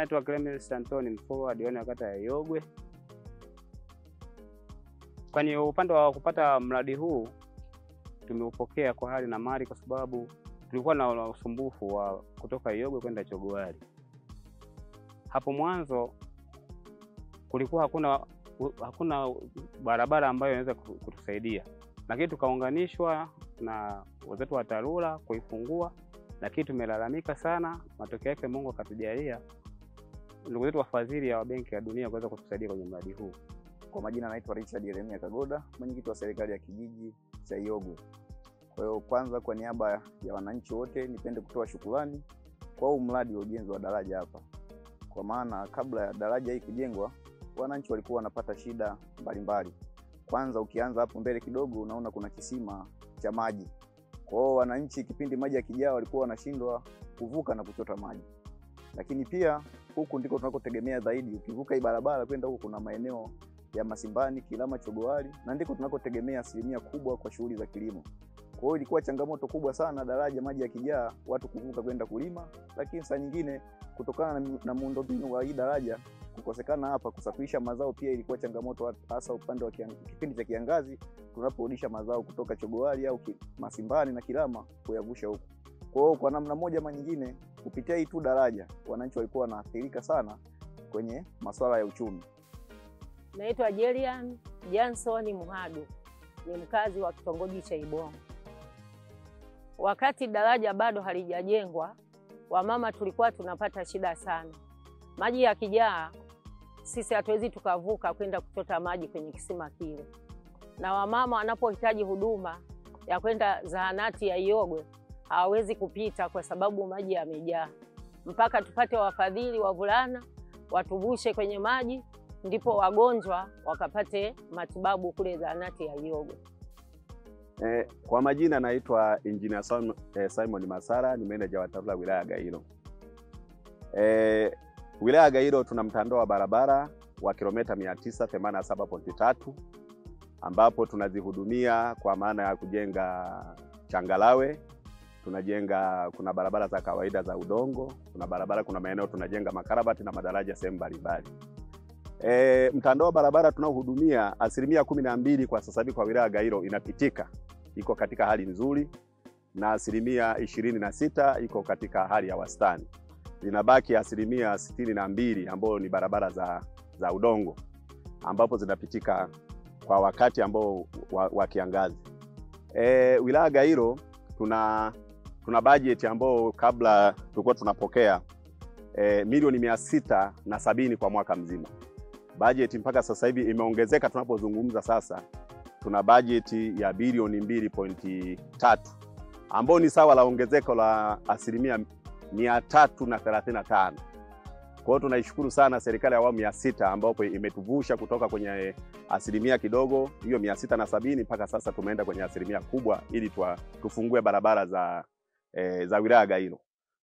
naitwa Clemens Antoni Mfua, diwani wa kata ya Iyogwe. Kwani upande wa kupata mradi huu tumeupokea kwa hali na mali, kwa sababu tulikuwa na usumbufu wa kutoka Iyogwe kwenda Chogowari. Hapo mwanzo kulikuwa hakuna barabara ambayo inaweza kutusaidia, lakini tukaunganishwa na wenzetu wa TARURA kuifungua, lakini tumelalamika sana. Matokeo yake Mungu akatujalia ndugu zetu wafadhili wa Benki ya Dunia kuweza kutusaidia kwenye mradi huu. Kwa majina naitwa Richard Yeremia Kagoda, mwenyekiti wa serikali ya kijiji cha Iyogwe. Kwa hiyo kwanza, kwa niaba ya wananchi wote, nipende kutoa shukrani kwa huu mradi wa ujenzi wa daraja hapa. Kwa maana kabla ya daraja hii kujengwa, wananchi walikuwa wanapata shida mbalimbali. Kwanza ukianza hapo mbele kidogo, unaona kuna kisima cha maji. Kwa hiyo wananchi kipindi maji yakijaa walikuwa wanashindwa kuvuka na kuchota maji. Lakini pia huku ndiko tunakotegemea zaidi. Ukivuka hii barabara kwenda huko, kuna maeneo ya Masimbani, Kilama, Chogowari, na ndiko tunakotegemea asilimia kubwa kwa shughuli za kilimo. Kwa hiyo ilikuwa changamoto kubwa sana daraja maji yakijaa watu kuvuka kwenda kulima, lakini saa nyingine kutokana na muundombinu wa hii daraja kukosekana hapa, kusafirisha mazao pia ilikuwa changamoto, hasa upande wa kipindi cha kiangazi tunaporudisha mazao kutoka Chogowari au Masimbani na Kilama kuyavusha huko. Kwa hiyo kwa namna moja ama nyingine, kupitia hii tu daraja wananchi walikuwa wanaathirika sana kwenye masuala ya uchumi. Naitwa Jelian Jansoni Muhadu, ni mkazi wa kitongoji cha Ibongo. Wakati daraja bado halijajengwa, wamama tulikuwa tunapata shida sana. Maji yakijaa, sisi hatuwezi tukavuka kwenda kuchota maji kwenye kisima kile. Na wamama wanapohitaji huduma ya kwenda zahanati ya Iyogwe, hawawezi kupita kwa sababu maji yamejaa. Mpaka tupate wafadhili wavulana watubushe kwenye maji, ndipo wagonjwa wakapate matibabu kule zahanati ya Iyogwe. Kwa majina naitwa Engineer Simon Masara, ni meneja wa TARURA wilaya ya Gairo. Wilaya ya Gairo tuna mtandao wa barabara wa kilomita 987.3 ambapo tunazihudumia kwa maana ya kujenga changalawe, kuna barabara za kawaida za udongo, kuna maeneo tunajenga makarabati na madaraja sehemu mbalimbali. Mtandao wa barabara tunaohudumia asilimia 12 kwa sasa hivi kwa wilaya ya Gairo inapitika, iko katika hali nzuri, na asilimia 26 iko katika hali ya wastani. Linabaki asilimia 62 ambao ni barabara za udongo ambapo zinapitika kwa wakati ambao wa kiangazi. Wilaya ya Gairo tuna budget ambao kabla tulikuwa tunapokea milioni 670 kwa mwaka mzima. Budget mpaka sasa hivi imeongezeka, tunapozungumza sasa tuna budget ya bilioni 2.3 ambao ni sawa la ongezeko la asilimia 335. Kwa hiyo tunaishukuru sana serikali ya awamu ya 6 ambapo imetuvusha kutoka kwenye asilimia kidogo hiyo 670 mpaka sasa tumeenda kwenye asilimia kubwa ili tufungue barabara za wilaya ya Gairo.